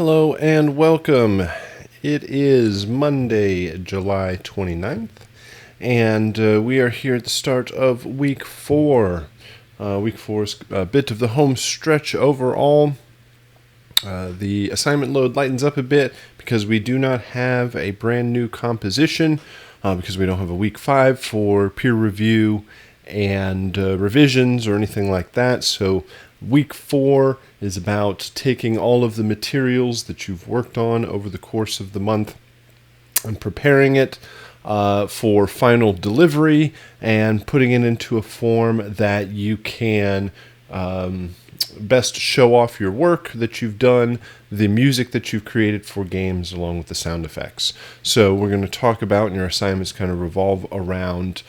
Hello and welcome. It is Monday, July 29th, and we are here at the start of week 4. Week 4 is a bit of the home stretch overall. The assignment load lightens up a bit because we do not have a brand new composition, because we don't have a week 5 for peer review and revisions or anything like that. So week 4 is about taking all of the materials that you've worked on over the course of the month and preparing it for final delivery and putting it into a form that you can best show off your work that you've done, the music that you've created for games, along with the sound effects. So we're going to talk about, and your assignments kind of revolve around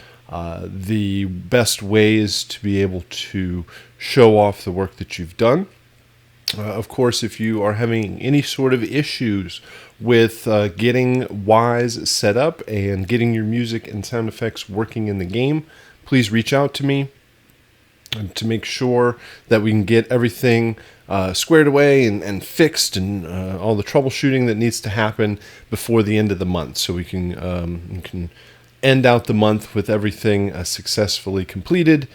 the best ways to be able to show off the work that you've done. Of course, if you are having any sort of issues with getting Wise set up and getting your music and sound effects working in the game, please reach out to me to make sure that we can get everything squared away and fixed, and all the troubleshooting that needs to happen before the end of the month, so we can end out the month with everything successfully completed,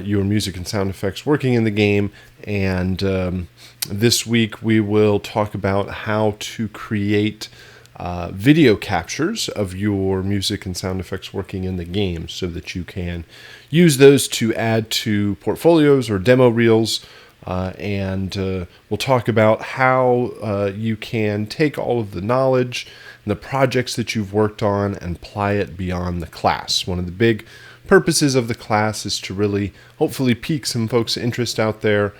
your music and sound effects working in the game. And this week we will talk about how to create video captures of your music and sound effects working in the game so that you can use those to add to portfolios or demo reels. And we'll talk about how you can take all of the knowledge and the projects that you've worked on and apply it beyond the class. One of the big purposes of the class is to really hopefully pique some folks' interest out there,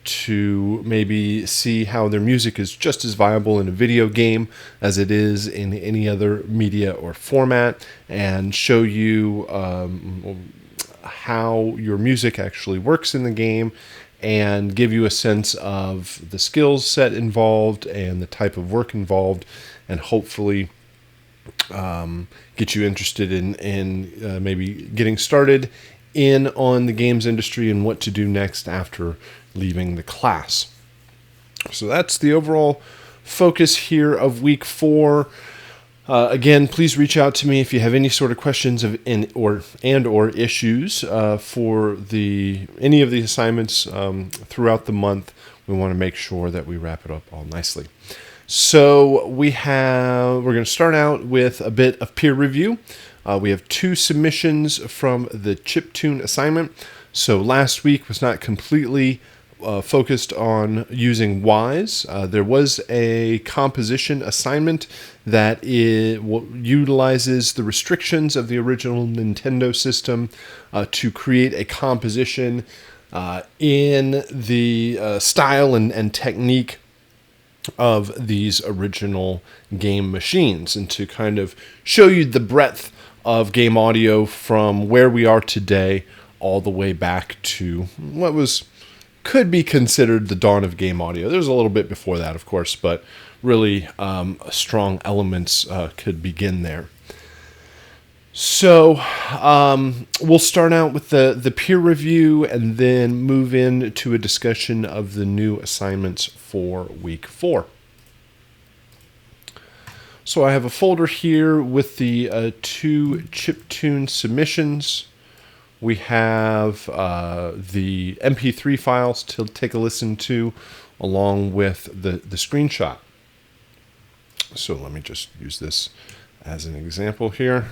to maybe see how their music is just as viable in a video game as it is in any other media or format, and show you how your music actually works in the game, and give you a sense of the skills set involved and the type of work involved, and hopefully get you interested in maybe getting started in on the games industry and what to do next after leaving the class. So that's the overall focus here of week 4. Again, please reach out to me if you have any sort of questions or issues for any of the assignments throughout the month. We want to make sure that we wrap it up all nicely. So we're going to start out with a bit of peer review. We have 2 submissions from the chiptune assignment. So last week was not completely focused on using Wise. There was a composition assignment that utilizes the restrictions of the original Nintendo system to create a composition in the style and technique of these original game machines, and to kind of show you the breadth of game audio from where we are today all the way back to what could be considered the dawn of game audio. There's a little bit before that, of course, but really strong elements could begin there. So we'll start out with the peer review and then move into a discussion of the new assignments for week 4. So I have a folder here with the 2 chiptune submissions. We have the MP3 files to take a listen to, along with the screenshot. So let me just use this as an example here.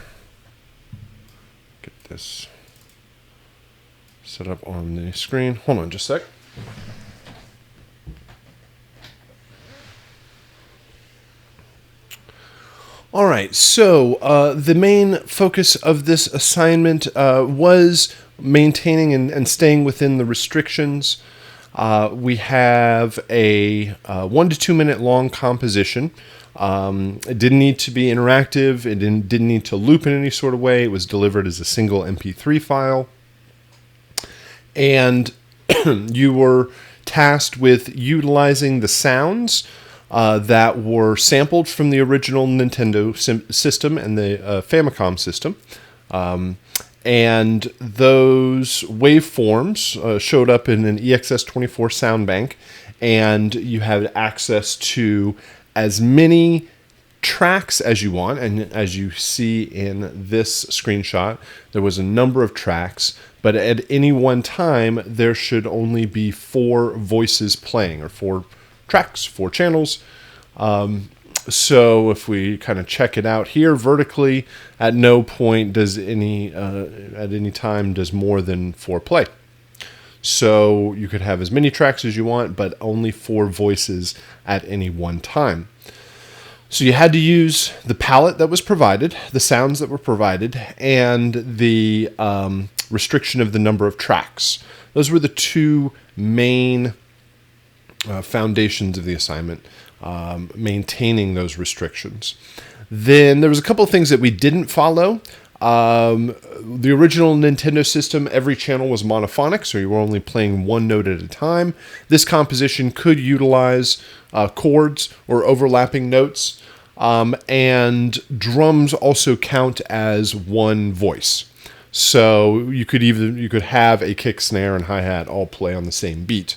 Get this set up on the screen. Hold on just a sec. All right, so the main focus of this assignment was maintaining and staying within the restrictions. We have a 1 to 2 minute long composition. It didn't need to be interactive. It didn't need to loop in any sort of way. It was delivered as a single MP3 file. And you were tasked with utilizing the sounds that were sampled from the original Nintendo system and the Famicom system. And those waveforms showed up in an EXS24 sound bank, and you have access to as many tracks as you want. And as you see in this screenshot, there was a number of tracks, but at any one time there should only be 4 voices playing, or 4 tracks, 4 channels. So if we kind of check it out here vertically, at no point does at any time does more than 4 play. So you could have as many tracks as you want, but only 4 voices at any one time. So you had to use the palette that was provided, the sounds that were provided, and the restriction of the number of tracks. Those were the 2 main foundations of the assignment, maintaining those restrictions. Then there was a couple of things that we didn't follow. The original Nintendo system, every channel was monophonic, so you were only playing one note at a time. This composition could utilize chords or overlapping notes, and drums also count as one voice. So you could have a kick, snare, and hi-hat all play on the same beat.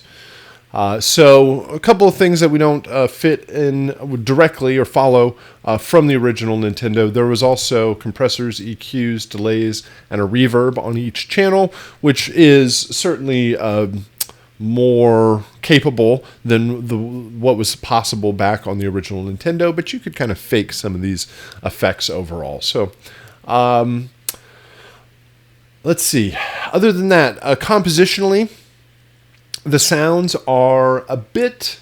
So a couple of things that we don't fit in directly or follow from the original Nintendo. There was also compressors, EQs, delays, and a reverb on each channel, which is certainly more capable than what was possible back on the original Nintendo, but you could kind of fake some of these effects overall. So let's see. Other than that, compositionally, the sounds are a bit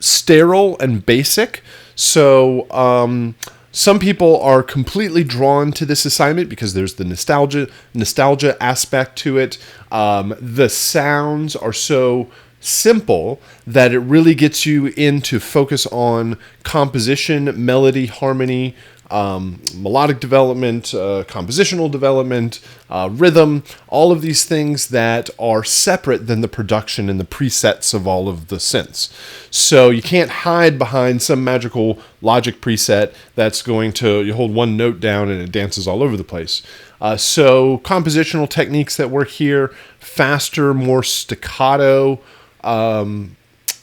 sterile and basic. So some people are completely drawn to this assignment because there's the nostalgia aspect to it. The sounds are so simple that it really gets you in to focus on composition, melody, harmony, melodic development, compositional development, rhythm, all of these things that are separate than the production and the presets of all of the synths. So you can't hide behind some magical Logic preset that's going to, you hold one note down and it dances all over the place. So compositional techniques that work here, faster, more staccato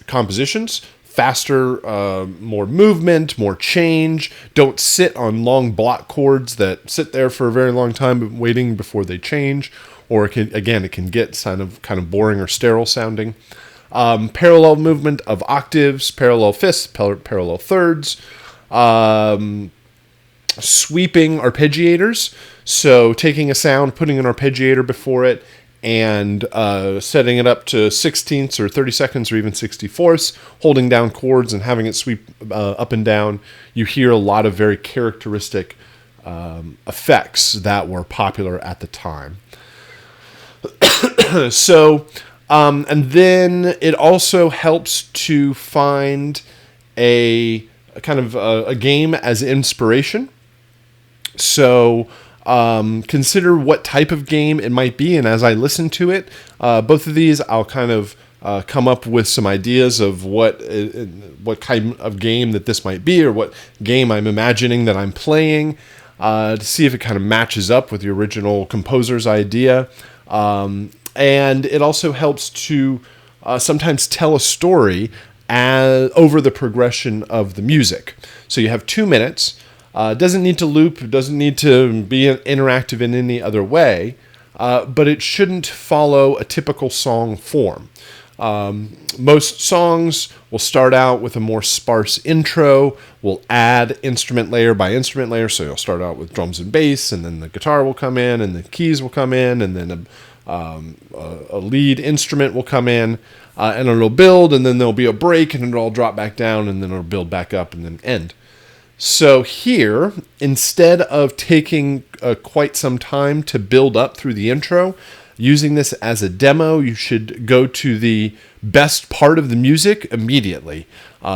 compositions, faster, more movement, more change. Don't sit on long block chords that sit there for a very long time waiting before they change, or it can get kind of boring or sterile sounding. Parallel movement of octaves, parallel fifths, parallel thirds, sweeping arpeggiators. So taking a sound, putting an arpeggiator before it, and setting it up to 16ths or 32nds or even 64ths, holding down chords and having it sweep up and down. You hear a lot of very characteristic effects that were popular at the time. So, and then it also helps to find a kind of a game as inspiration. So consider what type of game it might be, and as I listen to it, both of these, I'll kind of come up with some ideas of what kind of game that this might be, or what game I'm imagining that I'm playing, to see if it kind of matches up with the original composer's idea. And it also helps to sometimes tell a story over the progression of the music. So you have 2 minutes. Doesn't need to loop, doesn't need to be interactive in any other way, but it shouldn't follow a typical song form. Most songs will start out with a more sparse intro. We'll add instrument layer by instrument layer. So you'll start out with drums and bass, and then the guitar will come in, and the keys will come in, and then a lead instrument will come in, and it'll build, and then there'll be a break, and it'll all drop back down, and then it'll build back up, and then end. So here, instead of taking quite some time to build up through the intro, using this as a demo, you should go to the best part of the music immediately.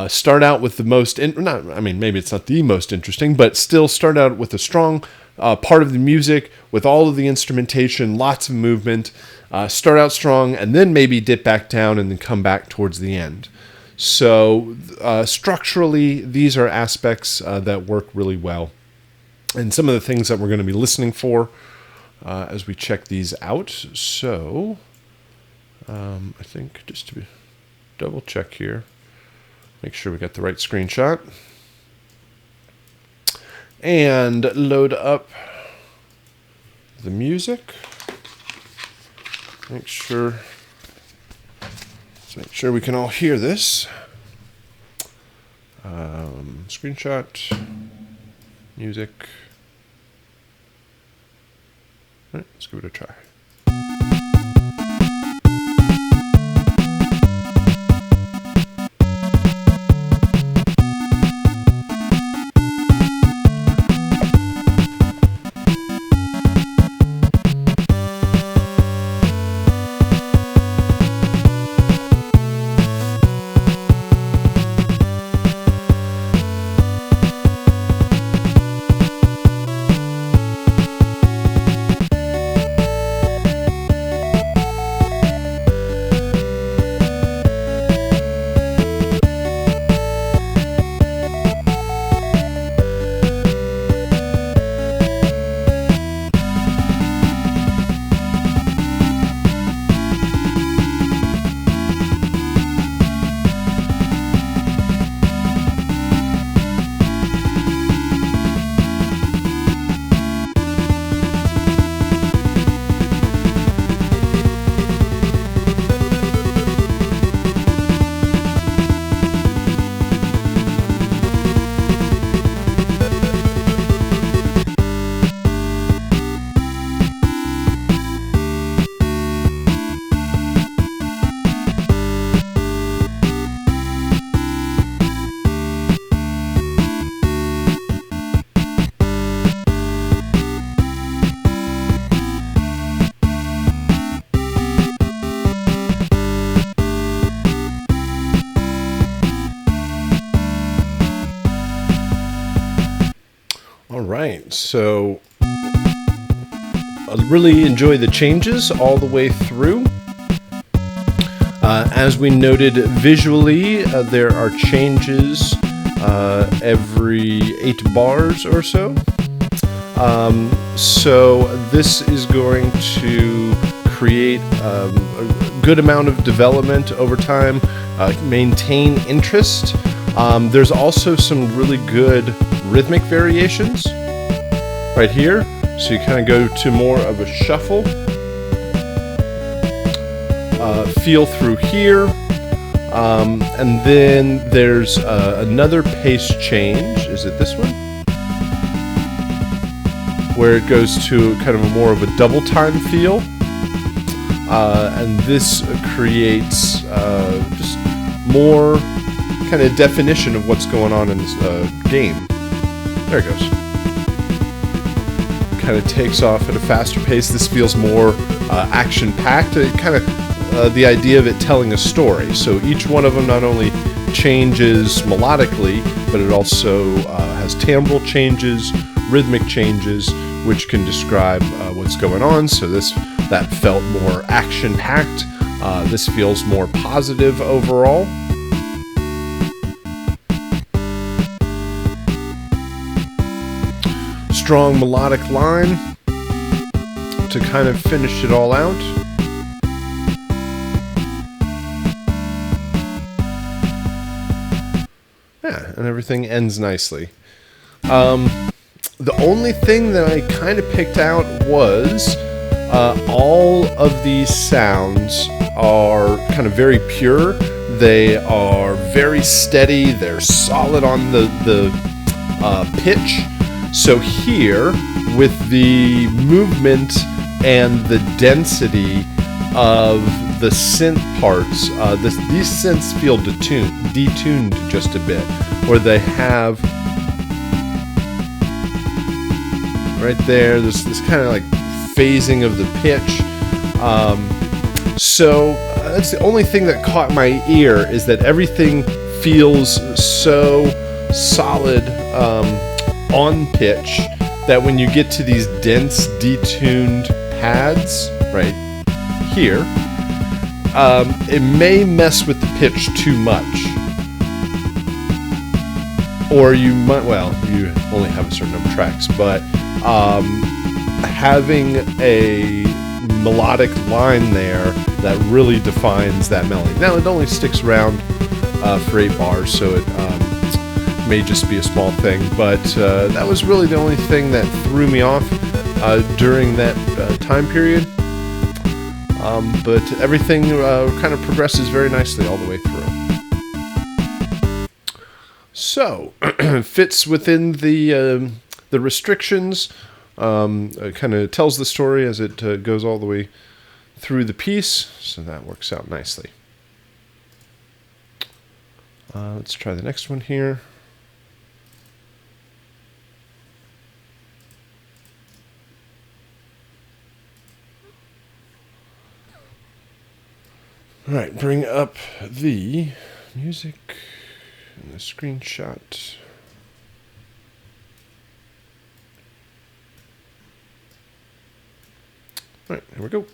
Start out with the most, maybe it's not the most interesting, but still start out with a strong part of the music with all of the instrumentation, lots of movement. Start out strong, and then maybe dip back down and then come back towards the end. So structurally, these are aspects that work really well. And some of the things that we're going to be listening for as we check these out. So I think just to be... double check here. Make sure we got the right screenshot. And load up the music. Let's make sure we can all hear this. Screenshot, music. All right, let's give it a try. All right, so I really enjoy the changes all the way through. As we noted visually, there are changes every 8 bars or so. So this is going to create a good amount of development over time, maintain interest. There's also some really good rhythmic variations right here. So you kind of go to more of a shuffle. Feel through here. And then there's another pace change. Is it this one? Where it goes to kind of more of a double time feel. And this creates just more kind of definition of what's going on in this game. There it goes. Kind of takes off at a faster pace. This feels more action-packed. It kind of the idea of it telling a story. So each one of them not only changes melodically, but it also has timbral changes, rhythmic changes, which can describe what's going on. So that felt more action-packed. This feels more positive overall. Strong melodic line to kind of finish it all out. Yeah, and everything ends nicely. The only thing that I kind of picked out was all of these sounds are kind of very pure. They are very steady. They're solid on the pitch. So here, with the movement and the density of the synth parts, these synths feel detuned just a bit, where they have right there's this kind of like phasing of the pitch. So that's the only thing that caught my ear, is that everything feels so solid on pitch that when you get to these dense detuned pads right here, it may mess with the pitch too much. Or you might, well, you only have a certain number of tracks, but having a melodic line there that really defines that melody. Now, it only sticks around for 8 bars, so it may just be a small thing, but that was really the only thing that threw me off during that time period. But everything kind of progresses very nicely all the way through. So, fits within the restrictions, kind of tells the story as it goes all the way through the piece, so that works out nicely. Let's try the next one here. All right, bring up the music and the screenshot. All right, here we go.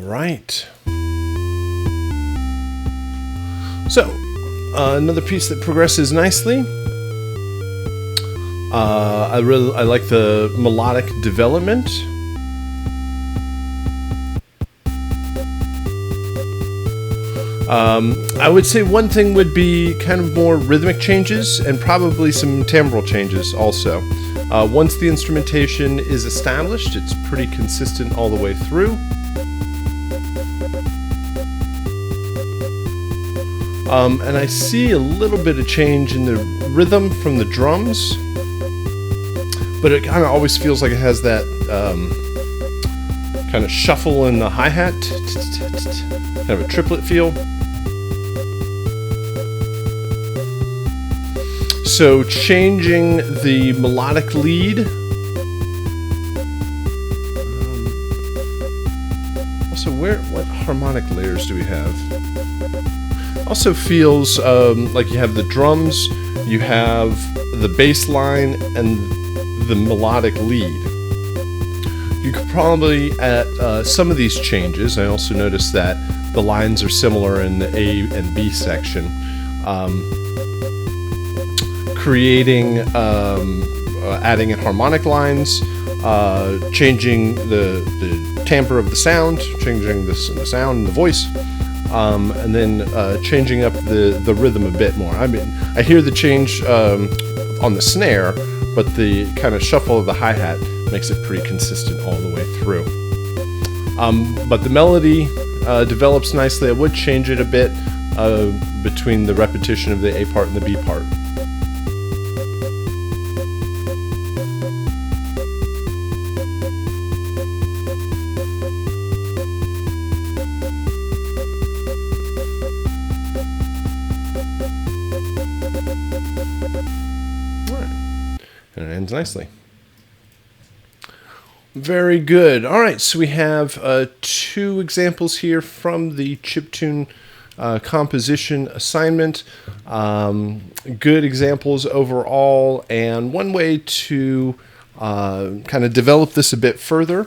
Right. So, another piece that progresses nicely. I like the melodic development. I would say one thing would be kind of more rhythmic changes and probably some timbral changes also. Once the instrumentation is established, it's pretty consistent all the way through. And I see a little bit of change in the rhythm from the drums, but it kind of always feels like it has that kind of shuffle in the hi-hat, kind of a triplet feel. So changing the melodic lead. Also, what harmonic layers do we have? Also feels like you have the drums, you have the bass line, and the melodic lead. You could probably, at some of these changes, I also noticed that the lines are similar in the A and B section, creating, adding in harmonic lines, changing the timbre of the sound, changing the sound and the voice. And then changing up the rhythm a bit more. I mean, I hear the change on the snare, but the kind of shuffle of the hi-hat makes it pretty consistent all the way through. But the melody develops nicely. I would change it a bit between the repetition of the A part and the B part. And it ends nicely. Very good. All right, so we have 2 examples here from the chiptune composition assignment. Good examples overall, and one way to kind of develop this a bit further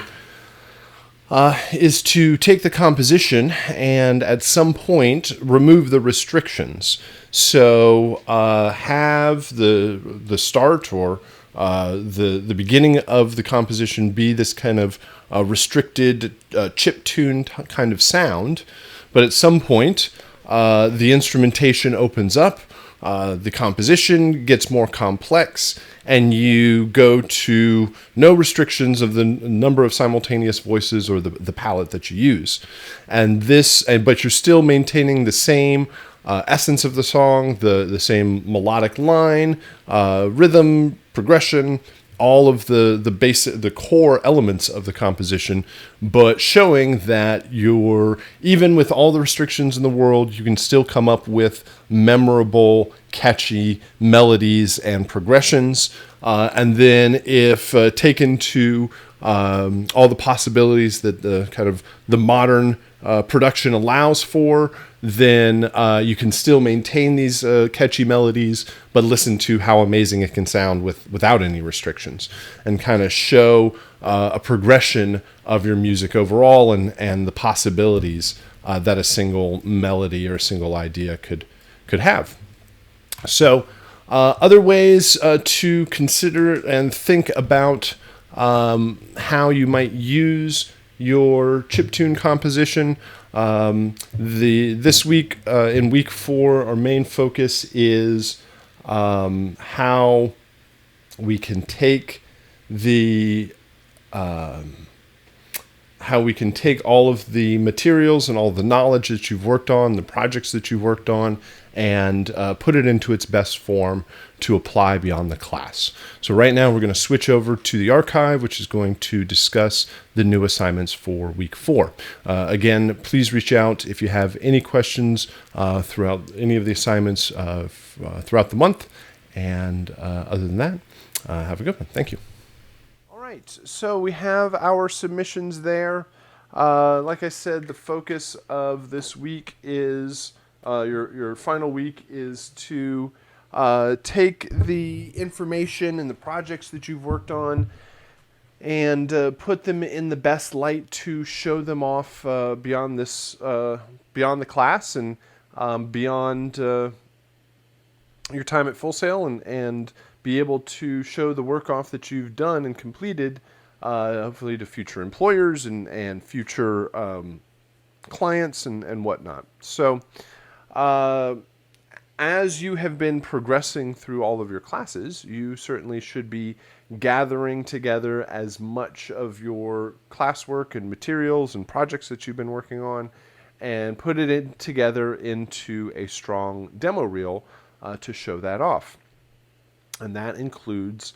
is to take the composition and at some point remove the restrictions. So have the start or the beginning of the composition be this kind of restricted chip tune kind of sound, but at some point the instrumentation opens up, the composition gets more complex, and you go to no restrictions of the number of simultaneous voices or the palette that you use. But you're still maintaining the same essence of the song, the same melodic line, rhythm, progression, all of the core elements of the composition, but showing that even with all the restrictions in the world, you can still come up with memorable, catchy melodies and progressions. And then if taken to all the possibilities that the modern production allows for, then you can still maintain these catchy melodies, but listen to how amazing it can sound without any restrictions, and kind of show a progression of your music overall and the possibilities that a single melody or a single idea could have. So other ways to consider and think about how you might use your chiptune composition. This week, in week 4, our main focus is how we can take all of the materials and all the knowledge that you've worked on, the projects that you've worked on, and put it into its best form to apply beyond the class. So right now we're going to switch over to the archive, which is going to discuss the new assignments for week 4. Again, please reach out if you have any questions throughout any of the assignments throughout the month. And other than that, have a good one. Thank you. All right, so we have our submissions there. Like I said, the focus of this week is your final week is to take the information and the projects that you've worked on and put them in the best light to show them off beyond the class and beyond your time at Full Sail, and be able to show the work off that you've done and completed, hopefully to future employers and future clients and whatnot. So as you have been progressing through all of your classes, you certainly should be gathering together as much of your classwork and materials and projects that you've been working on and put it together into a strong demo reel to show that off. And that includes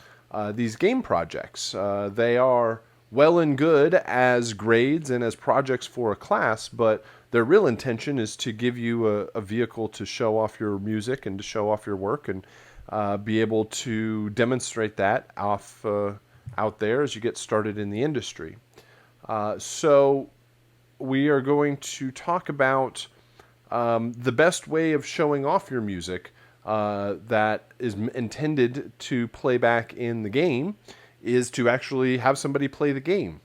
these game projects. They are well and good as grades and as projects for a class, but their real intention is to give you a vehicle to show off your music and to show off your work and be able to demonstrate that out there as you get started in the industry. So we are going to talk about the best way of showing off your music that is intended to play back in the game is to actually have somebody play the game.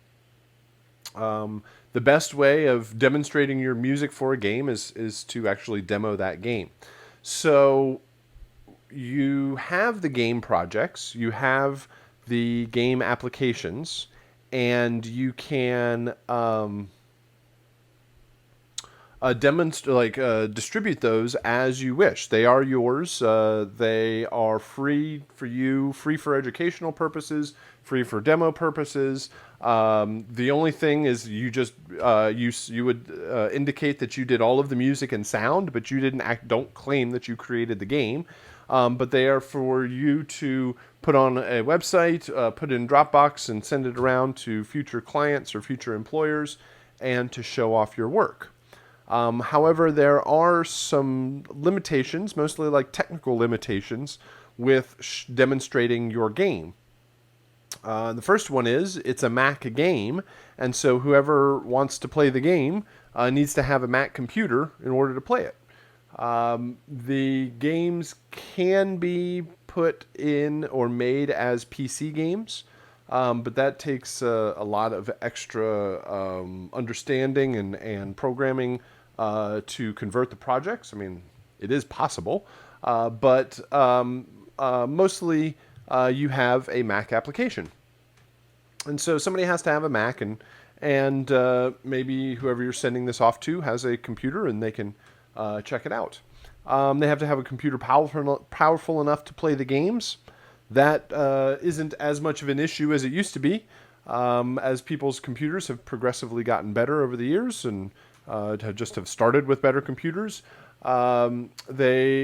The best way of demonstrating your music for a game is to actually demo that game. So you have the game projects, you have the game applications, and you can distribute those as you wish. They are yours. They are free for you, free for educational purposes, free for demo purposes. The only thing is you just you would indicate that you did all of the music and sound, but you don't claim that you created the game. But they are for you to put on a website, put in Dropbox, and send it around to future clients or future employers, and to show off your work. However, there are some limitations, mostly like technical limitations, with demonstrating your game. The first one is it's a Mac game, and so whoever wants to play the game needs to have a Mac computer in order to play it. The games can be put in or made as PC games. but that takes a lot of extra understanding and programming to convert the projects. I mean, it is possible, but mostly you have a Mac application. And so somebody has to have a Mac, and maybe whoever you're sending this off to has a computer, and they can check it out. They have to have a computer powerful enough to play the games. That isn't as much of an issue as it used to be, as people's computers have progressively gotten better over the years, and have started with better computers. We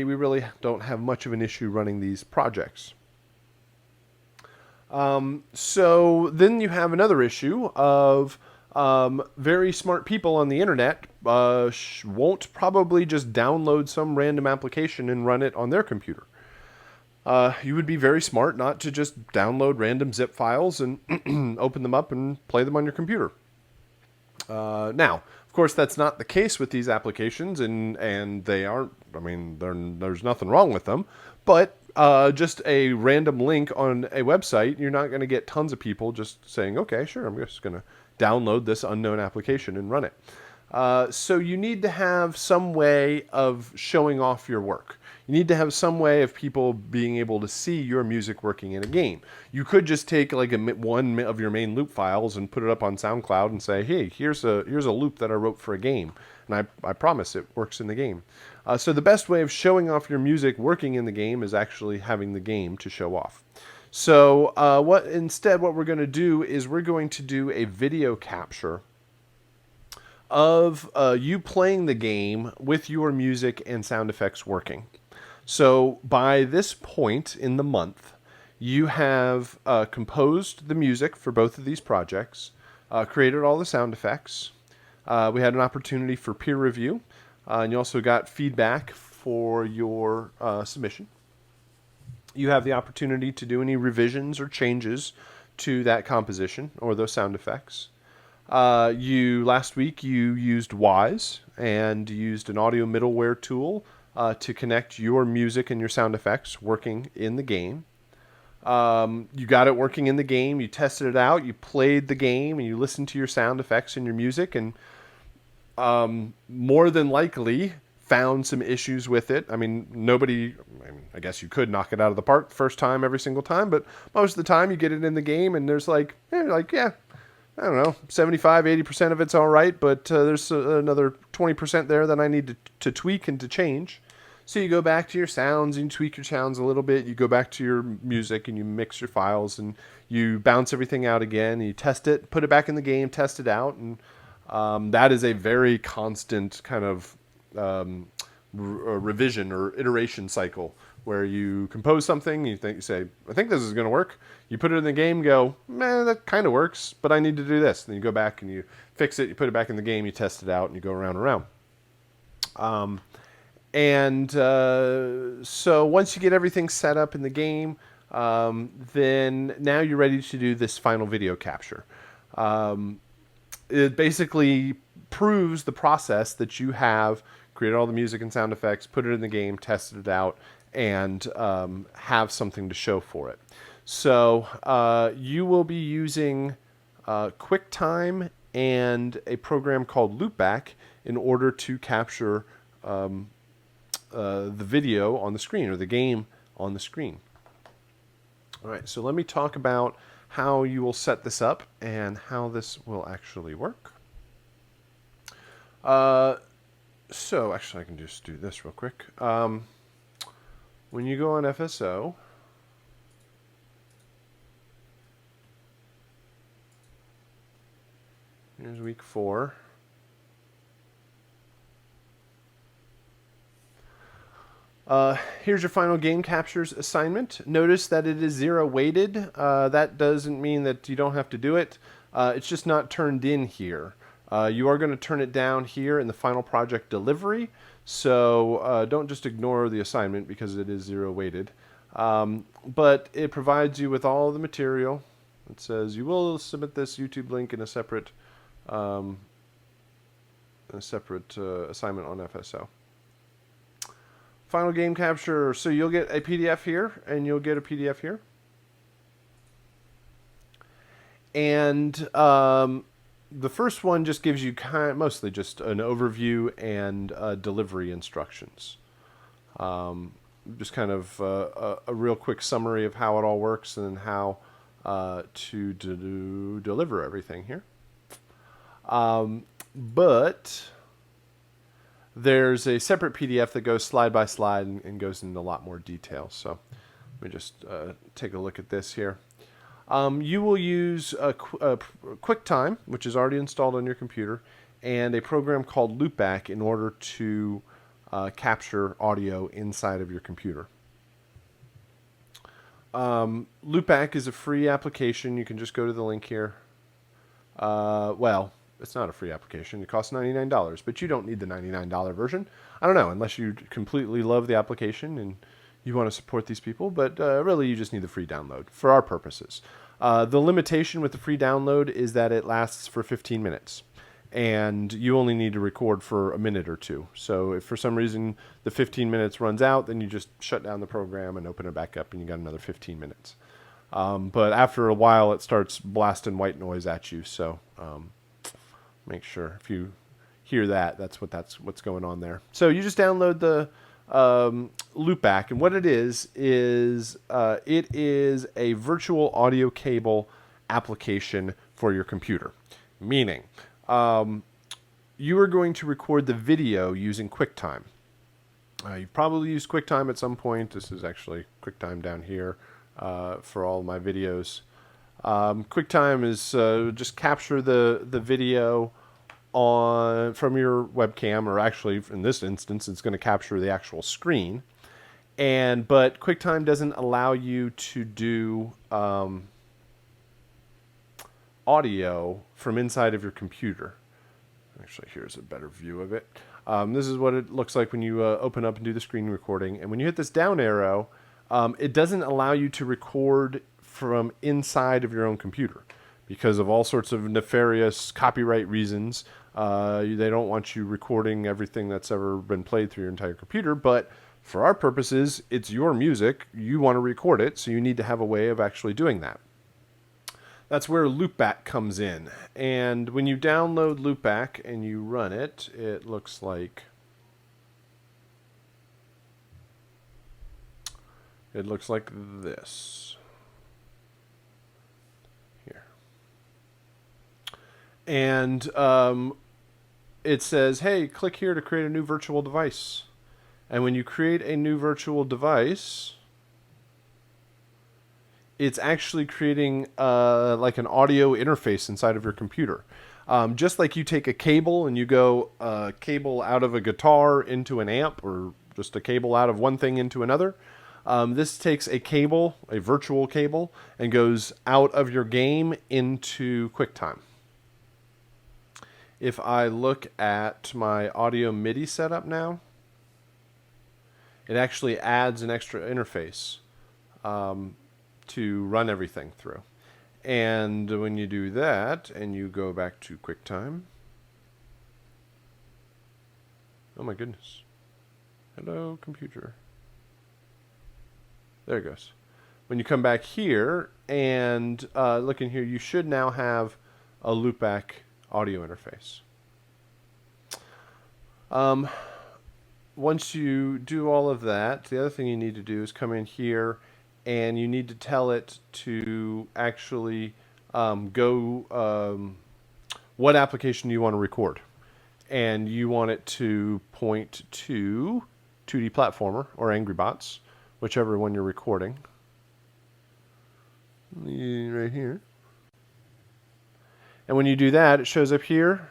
really don't have much of an issue running these projects. So then you have another issue of very smart people on the internet won't probably just download some random application and run it on their computer. You would be very smart not to just download random zip files and open them up and play them on your computer. Now, of course, that's not the case with these applications, and they aren't. I mean, there's nothing wrong with them, but just a random link on a website, you're not going to get tons of people just saying, okay, sure, I'm just going to download this unknown application and run it. So you need to have some way of showing off your work. You need to have some way of people being able to see your music working in a game. You could just take like one of your main loop files and put it up on SoundCloud and say, hey, here's a loop that I wrote for a game. And I promise it works in the game. So the best way of showing off your music working in the game is actually having the game to show off. So what we're going to do is we're going to do a video capture of you playing the game with your music and sound effects working. So by this point in the month, you have composed the music for both of these projects, created all the sound effects. We had an opportunity for peer review, and you also got feedback for your submission. You have the opportunity to do any revisions or changes to that composition or those sound effects. Last week you used Wise and used an audio middleware tool to connect your music and your sound effects working in the game. You got it working in the game, you tested it out, you played the game, and you listened to your sound effects and your music, and more than likely found some issues with it. I mean, I guess you could knock it out of the park the first time every single time, but most of the time you get it in the game and there's I don't know, 75, 80% of it's all right, but there's another 20% there that I need to tweak and to change. So you go back to your sounds and you tweak your sounds a little bit. You go back to your music and you mix your files and you bounce everything out again. And you test it, put it back in the game, test it out. And that is a very constant kind of revision or iteration cycle where you compose something, you say, I think this is going to work. You put it in the game, go, man, that kind of works, but I need to do this. Then you go back and you fix it, you put it back in the game, you test it out, and you go around and around. So once you get everything set up in the game, then now you're ready to do this final video capture. It basically proves the process that you have created all the music and sound effects, put it in the game, tested it out, and have something to show for it. So you will be using QuickTime and a program called Loopback in order to capture the video on the screen, or the game on the screen. All right, so let me talk about how you will set this up and how this will actually work. So actually I can just do this real quick. When you go on FSO, here's week 4. Here's your final game captures assignment. Notice that it is 0 weighted. That doesn't mean that you don't have to do it. It's just not turned in here. You are going to turn it down here in the final project delivery. So don't just ignore the assignment because it is 0 weighted. But it provides you with all the material. It says you will submit this YouTube link in a separate assignment on FSO. Final game capture. So you'll get a PDF here, and you'll get a PDF here. And the first one just gives you mostly just an overview and delivery instructions. Just kind of a real quick summary of how it all works and how to deliver everything here. But there's a separate PDF that goes slide by slide and goes into a lot more detail. So let me just take a look at this here. You will use QuickTime, which is already installed on your computer, and a program called Loopback in order to capture audio inside of your computer. Loopback is a free application. You can just go to the link here. Well, it's not a free application. It costs $99, but you don't need the $99 version. I don't know, unless you completely love the application and you want to support these people, but really you just need the free download for our purposes. The limitation with the free download is that it lasts for 15 minutes, and you only need to record for a minute or two. So if for some reason the 15 minutes runs out, then you just shut down the program and open it back up, and you got another 15 minutes. But after a while, it starts blasting white noise at you, so make sure if you hear that, that's what's going on there. So you just download the Loopback, and what it is it is a virtual audio cable application for your computer. Meaning, you are going to record the video using QuickTime. You've probably used QuickTime at some point. This is actually QuickTime down here for all my videos. QuickTime is just capture the video from your webcam, or actually in this instance it's going to capture the actual screen, but QuickTime doesn't allow you to do audio from inside of your computer. Actually, here's a better view of it. This is what it looks like when you open up and do the screen recording, and when you hit this down arrow, it doesn't allow you to record from inside of your own computer because of all sorts of nefarious copyright reasons. They don't want you recording everything that's ever been played through your entire computer, but for our purposes, it's your music. You want to record it, so you need to have a way of actually doing that. That's where Loopback comes in. And when you download Loopback and you run it, it looks like this. Here. And it says, hey, click here to create a new virtual device. And when you create a new virtual device, it's actually creating like an audio interface inside of your computer. Just like you take a cable and you go cable out of a guitar into an amp, or just a cable out of one thing into another. This takes a cable, a virtual cable, and goes out of your game into QuickTime. If I look at my audio MIDI setup now, it actually adds an extra interface to run everything through. And when you do that and you go back to QuickTime, oh my goodness. Hello, computer. There it goes. When you come back here and look in here, you should now have a Loopback audio interface. Once you do all of that, the other thing you need to do is come in here and you need to tell it to actually go what application you want to record. And you want it to point to 2D Platformer or Angry Bots, whichever one you're recording. Right here. And when you do that, it shows up here.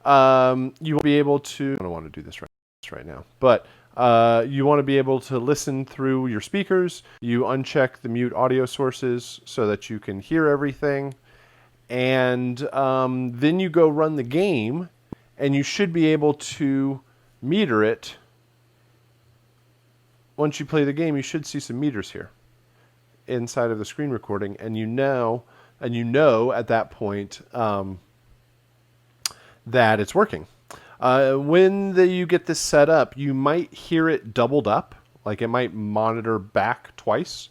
You will be able to... I don't want to do this right now. But you want to be able to listen through your speakers. You uncheck the mute audio sources so that you can hear everything. And then you go run the game, and you should be able to meter it. Once you play the game, you should see some meters here inside of the screen recording, and you know at that point that it's working. When you get this set up, you might hear it doubled up, like it might monitor back twice.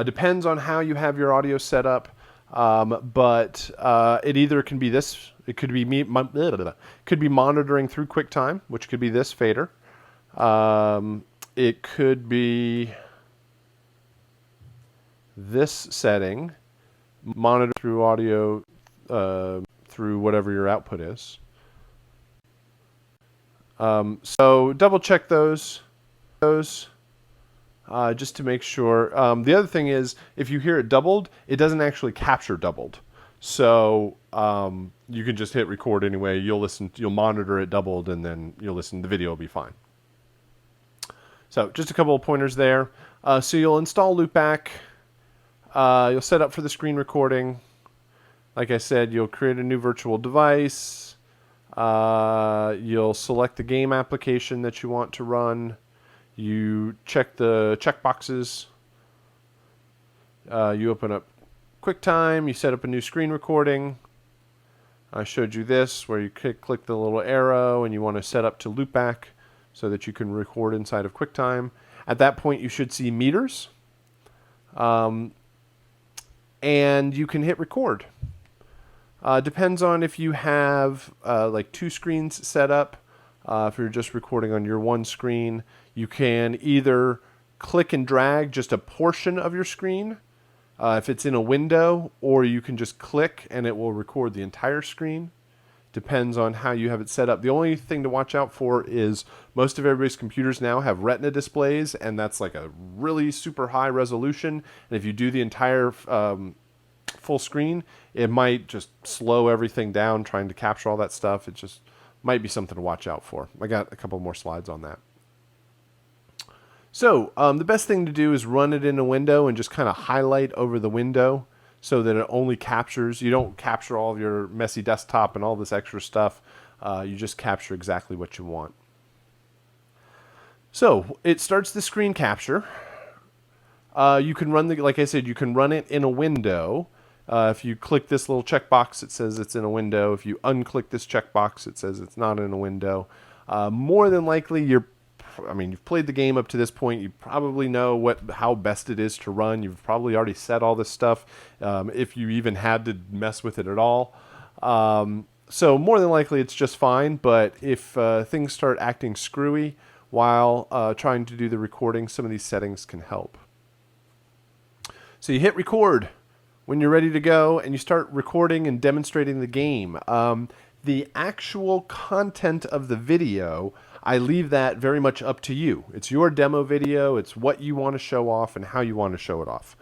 Depends on how you have your audio set up. But it either can be this. It could be could be monitoring through QuickTime, which could be this fader. It could be this setting, monitor through audio through whatever your output is. So double check those just to make sure. The other thing is, if you hear it doubled, it doesn't actually capture doubled. So you can just hit record anyway. You'll monitor it doubled, and then you'll listen. The video will be fine. So just a couple of pointers there. So you'll install Loopback. You'll set up for the screen recording. Like I said, you'll create a new virtual device. You'll select the game application that you want to run. You check the checkboxes. You open up QuickTime. You set up a new screen recording. I showed you this where you click the little arrow and you want to set up to Loopback so that you can record inside of QuickTime. At that point, you should see meters. And you can hit record. Depends on if you have like two screens set up. If you're just recording on your one screen, you can either click and drag just a portion of your screen if it's in a window, or you can just click and it will record the entire screen. Depends on how you have it set up. The only thing to watch out for is most of everybody's computers now have Retina displays, and that's like a really super high resolution. And if you do the entire full screen, it might just slow everything down trying to capture all that stuff. It just might be something to watch out for. I got a couple more slides on that. So the best thing to do is run it in a window and just kind of highlight over the window so that it only captures. You don't capture all of your messy desktop and all this extra stuff. You just capture exactly what you want. So it starts the screen capture. You can run like I said, you can run it in a window. If you click this little checkbox, it says it's in a window. If you unclick this checkbox, it says it's not in a window. More than likely, you've played the game up to this point. You probably know how best it is to run. You've probably already set all this stuff, if you even had to mess with it at all. So more than likely, it's just fine. But if things start acting screwy while trying to do the recording, some of these settings can help. So you hit record when you're ready to go, and you start recording and demonstrating the game. The actual content of the video, I leave that very much up to you. It's your demo video. It's what you want to show off and how you want to show it off.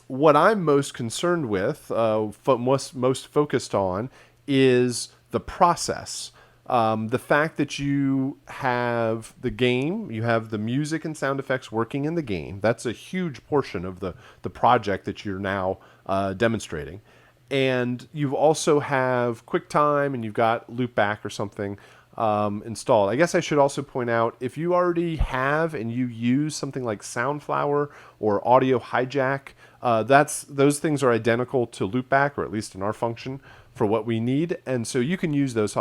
What I'm most concerned with, most focused on, is the process. The fact that you have the game, you have the music and sound effects working in the game. That's a huge portion of the project that you're now demonstrating. And you also have QuickTime and you've got Loopback or something installed. I guess I should also point out, if you already have and you use something like Soundflower or Audio Hijack, those things are identical to Loopback, or at least in our function, for what we need. And so you can use those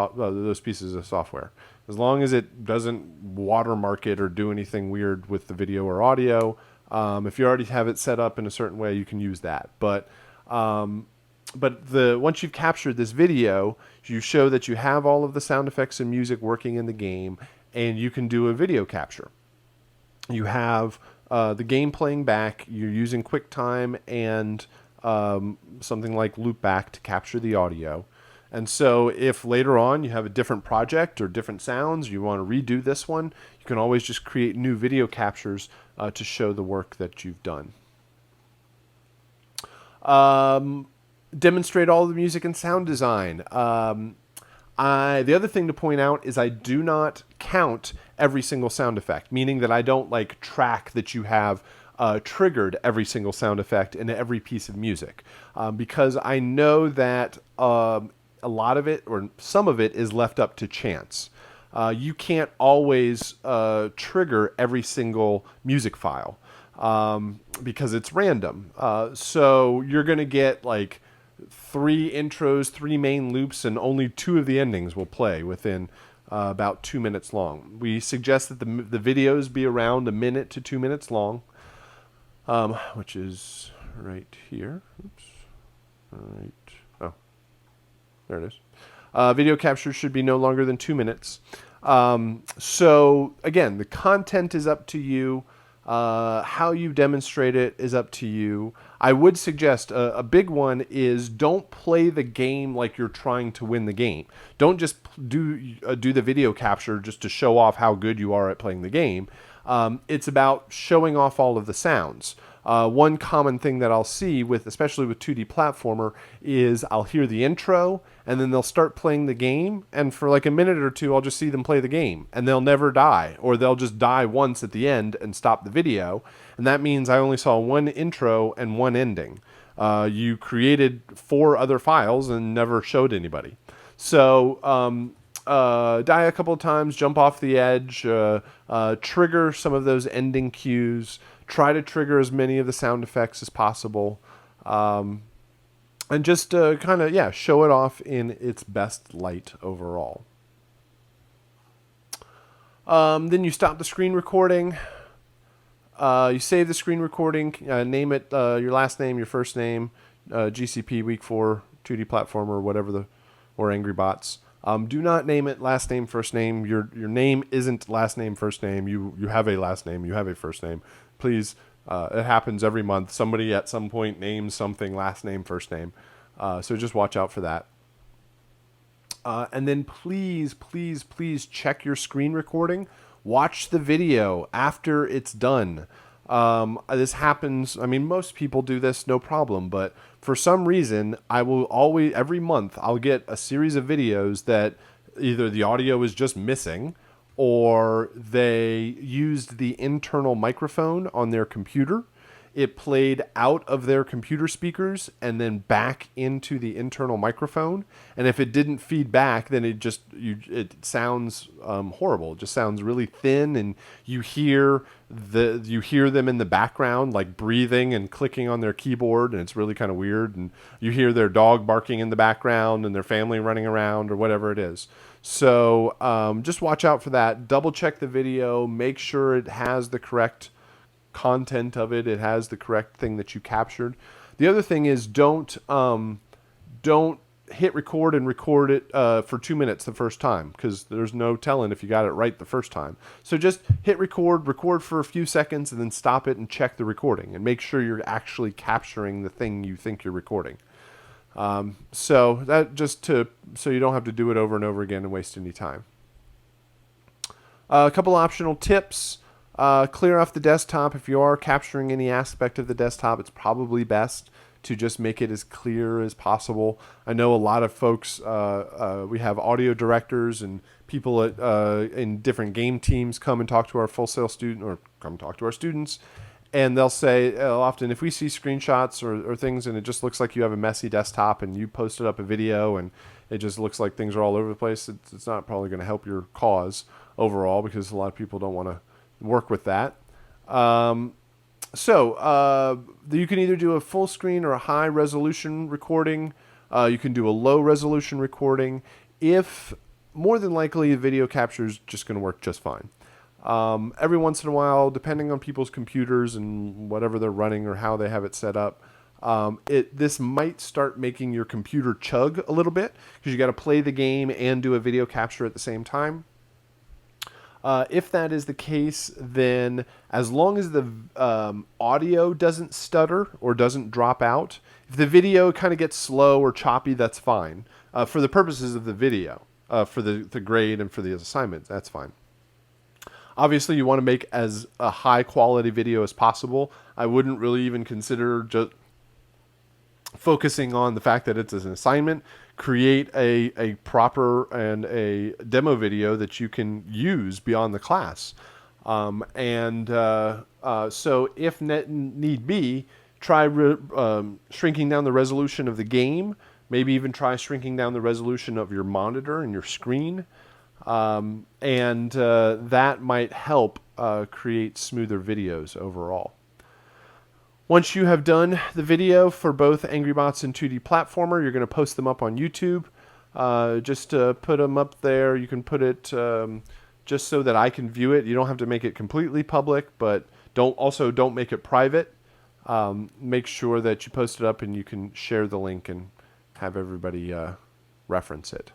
pieces of software. As long as it doesn't watermark it or do anything weird with the video or audio. If you already have it set up in a certain way, you can use that. But once you've captured this video, you show that you have all of the sound effects and music working in the game, and you can do a video capture. You have the game playing back. You're using QuickTime and something like Loopback to capture the audio. And so if later on you have a different project or different sounds, you want to redo this one, you can always just create new video captures to show the work that you've done. Demonstrate all the music and sound design. The other thing to point out is I do not count every single sound effect, meaning that I don't track that you have triggered every single sound effect in every piece of music, because I know that a lot of it, or some of it, is left up to chance. You can't always trigger every single music file because it's random. So you're going to get 3 intros, 3 main loops, and only 2 of the endings will play within about 2 minutes long. We suggest that the videos be around 1 minute to 2 minutes long, which is right here. Oops. Right. Oh, there it is. Video capture should be no longer than 2 minutes. So again, the content is up to you. How you demonstrate it is up to you. I would suggest a big one is don't play the game like you're trying to win the game. Don't just do the video capture just to show off how good you are at playing the game. It's about showing off all of the sounds. One common thing that I'll see especially with 2D platformer, is I'll hear the intro and then they'll start playing the game, and for like a minute or two I'll just see them play the game and they'll never die, or they'll just die once at the end and stop the video, and that means I only saw one intro and one ending. You created 4 other files and never showed anybody. So die a couple of times, jump off the edge, trigger some of those ending cues, try to trigger as many of the sound effects as possible, and just kind of, show it off in its best light overall. Then you stop the screen recording. You save the screen recording, name it your last name, your first name, GCP Week4 2D platformer, whatever or Angry Bots. Do not name it last name, first name. Your name isn't last name, first name. You have a last name. You have a first name. Please, it happens every month. Somebody at some point names something last name, first name. So just watch out for that. And then please, please, please check your screen recording. Watch the video after it's done. This happens. I mean, most people do this, no problem. But for some reason, I will always, every month, I'll get a series of videos that either the audio is just missing, or they used the internal microphone on their computer. It played out of their computer speakers and then back into the internal microphone. And if it didn't feed back, then it sounds horrible. It just sounds really thin, and you hear them in the background, like breathing and clicking on their keyboard, and it's really kind of weird. And you hear their dog barking in the background and their family running around or whatever it is. So just watch out for that. Double check the video. Make sure it has the correct content of it. It has the correct thing that you captured. The other thing is don't hit record and record it for 2 minutes the first time, because there's no telling if you got it right the first time. So just hit record for a few seconds, and then stop it and check the recording and make sure you're actually capturing the thing you think you're recording. So you don't have to do it over and over again and waste any time. A couple optional tips. Clear off the desktop. If you are capturing any aspect of the desktop, it's probably best to just make it as clear as possible. I know a lot of folks, we have audio directors and people in different game teams come and talk to our Full Sail student, or come talk to our students, and they'll say often, if we see screenshots or things and it just looks like you have a messy desktop and you posted up a video and it just looks like things are all over the place, it's not probably going to help your cause overall, because a lot of people don't want to work with that. So you can either do a full screen or a high resolution recording. You can do a low resolution recording. If more than likely the video capture is just going to work just fine. Every once in a while, depending on people's computers and whatever they're running or how they have it set up, this might start making your computer chug a little bit, because you got to play the game and do a video capture at the same time. If that is the case, then as long as the audio doesn't stutter or doesn't drop out, if the video kind of gets slow or choppy, that's fine. For the purposes of the video, for the grade and for the assignment, that's fine. Obviously, you want to make as a high quality video as possible. I wouldn't really even consider just focusing on the fact that it's an assignment. Create a proper and a demo video that you can use beyond the class. So if need be, try shrinking down the resolution of the game. Maybe even try shrinking down the resolution of your monitor and your screen. That might help create smoother videos overall. Once you have done the video for both Angry Bots and 2D Platformer, you're going to post them up on YouTube. Just put them up there. You can put it just so that I can view it. You don't have to make it completely public, but don't make it private. make sure that you post it up and you can share the link and have everybody reference it.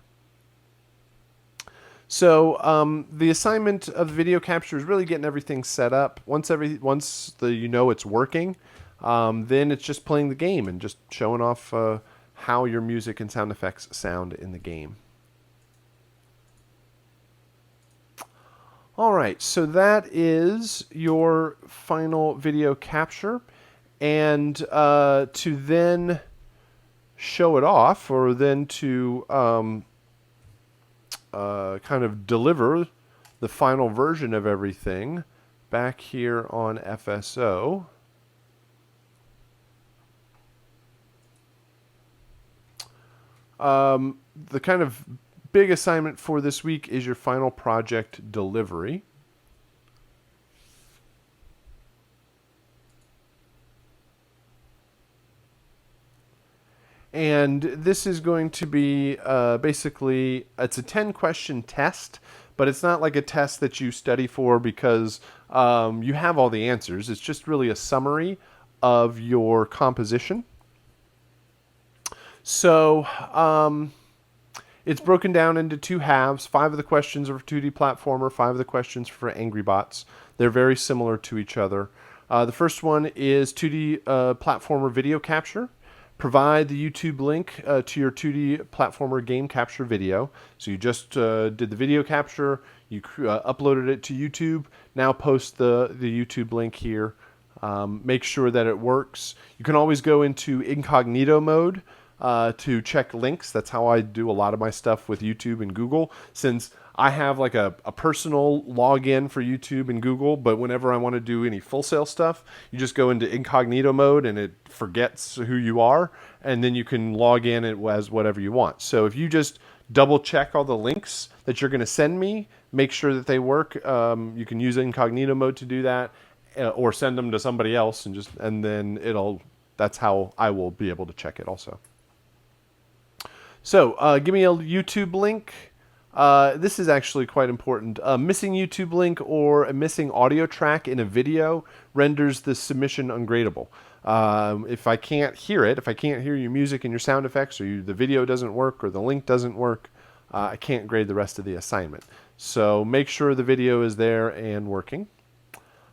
So the assignment of the video capture is really getting everything set up. Once it's working, then it's just playing the game and just showing off how your music and sound effects sound in the game. All right, so that is your final video capture. And to then show it off, or then to kind of deliver the final version of everything back here on FSO. The kind of big assignment for this week is your final project delivery. And this is going to be basically, it's a 10-question test, but it's not like a test that you study for because you have all the answers. It's just really a summary of your composition. So it's broken down into two halves. 5 of the questions are for 2D platformer, 5 of the questions for Angry Bots. They're very similar to each other. The first one is 2D platformer video capture. Provide the YouTube link to your 2D platformer game capture video. So you just did the video capture, you uploaded it to YouTube. Now post the YouTube link here. Make sure that it works. You can always go into incognito mode to check links. That's how I do a lot of my stuff with YouTube and Google, since I have like a personal login for YouTube and Google, but whenever I want to do any Full Sail stuff, you just go into incognito mode and it forgets who you are, and then you can log in as whatever you want. So if you just double check all the links that you're going to send me, make sure that they work. You can use incognito mode to do that, or send them to somebody else, and then that's how I will be able to check it also. So give me a YouTube link. This is actually quite important. A missing YouTube link or a missing audio track in a video renders the submission ungradable. If I can't hear it, if I can't hear your music and your sound effects, or the video doesn't work, or the link doesn't work, I can't grade the rest of the assignment. So make sure the video is there and working.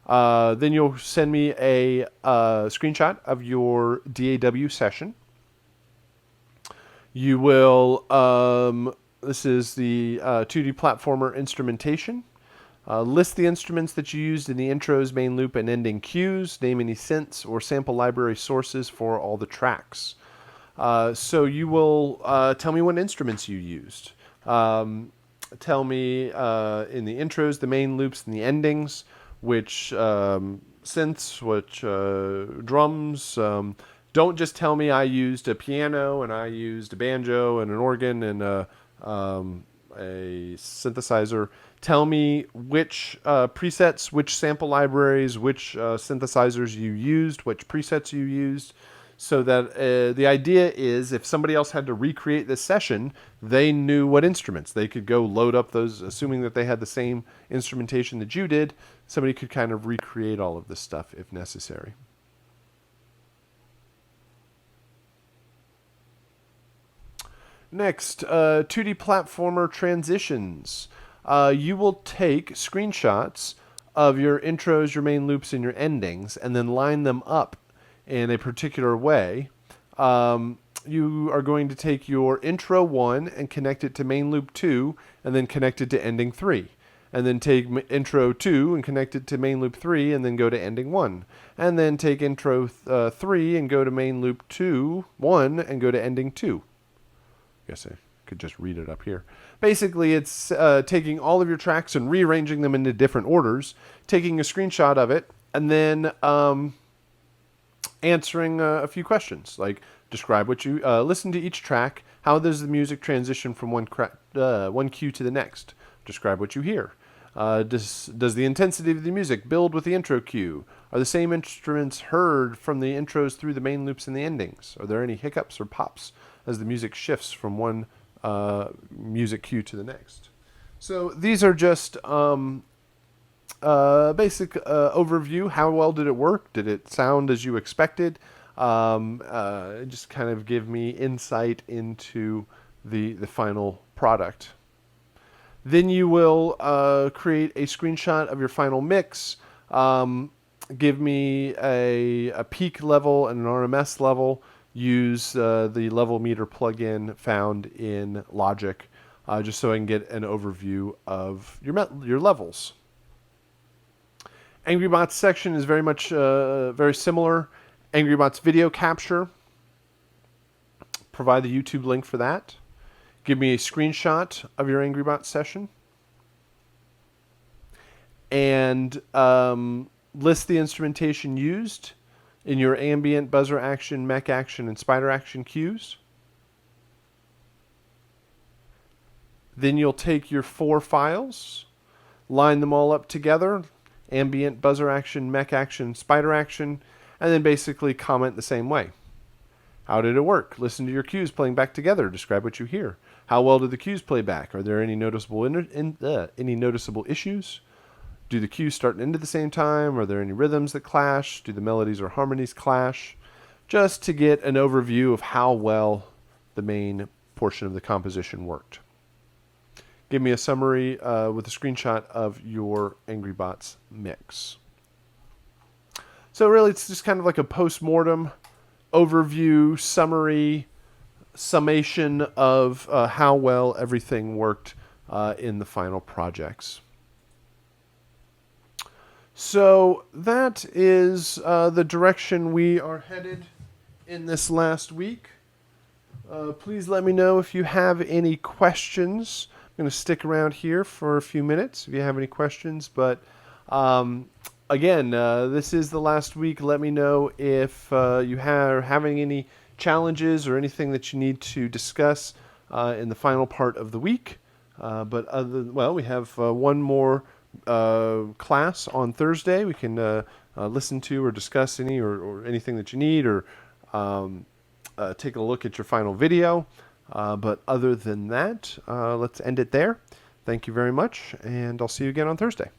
Then you'll send me a screenshot of your DAW session. You will, this is the 2D platformer instrumentation. List the instruments that you used in the intros, main loop, and ending cues. Name any synths or sample library sources for all the tracks. So you will tell me what instruments you used. Tell me in the intros, the main loops, and the endings, which synths, which drums. Don't just tell me I used a piano and I used a banjo and an organ and a synthesizer. Tell me which presets, which sample libraries, which synthesizers you used, which presets you used, so that the idea is if somebody else had to recreate this session, they knew what instruments. They could go load up those, assuming that they had the same instrumentation that you did. Somebody could kind of recreate all of this stuff if necessary. Next, 2D platformer transitions. You will take screenshots of your intros, your main loops, and your endings, and then line them up in a particular way. You are going to take your intro 1 and connect it to main loop 2, and then connect it to ending 3. And then take intro 2 and connect it to main loop 3, and then go to ending 1. And then take intro 3 and go to main loop 1, and go to ending 2. I guess I could just read it up here. Basically, it's taking all of your tracks and rearranging them into different orders, taking a screenshot of it, and then answering a few questions, like describe what you listen to each track. How does the music transition from one cue to the next? Describe what you hear. Does the intensity of the music build with the intro cue? Are the same instruments heard from the intros through the main loops and the endings? Are there any hiccups or pops as the music shifts from one music cue to the next? So these are just basic overview. How well did it work? Did it sound as you expected? Just kind of give me insight into the final product. Then you will create a screenshot of your final mix. Give me a peak level and an RMS level. Use the level meter plugin found in Logic, just so I can get an overview of your levels. AngryBots section is very much very similar. AngryBots video capture. Provide the YouTube link for that. Give me a screenshot of your AngryBots session. And list the instrumentation used in your ambient, buzzer action, mech action, and spider action cues. Then you'll take your 4 files, line them all up together, ambient, buzzer action, mech action, spider action, and then basically comment the same way. How did it work? Listen to your cues playing back together. Describe what you hear. How well did the cues play back? Are there any noticeable issues? Do the cues start and end at the same time? Are there any rhythms that clash? Do the melodies or harmonies clash? Just to get an overview of how well the main portion of the composition worked. Give me a summary with a screenshot of your AngryBots mix. So really, it's just kind of like a post-mortem overview, summary, summation of how well everything worked in the final projects. So that is the direction we are headed in this last week. Please let me know if you have any questions. I'm going to stick around here for a few minutes if you have any questions. But again, this is the last week. Let me know if you are having any challenges or anything that you need to discuss in the final part of the week. But we have one more class on Thursday. We can listen to or discuss any or anything that you need, or take a look at your final video. But other than that, let's end it there. Thank you very much, and I'll see you again on Thursday.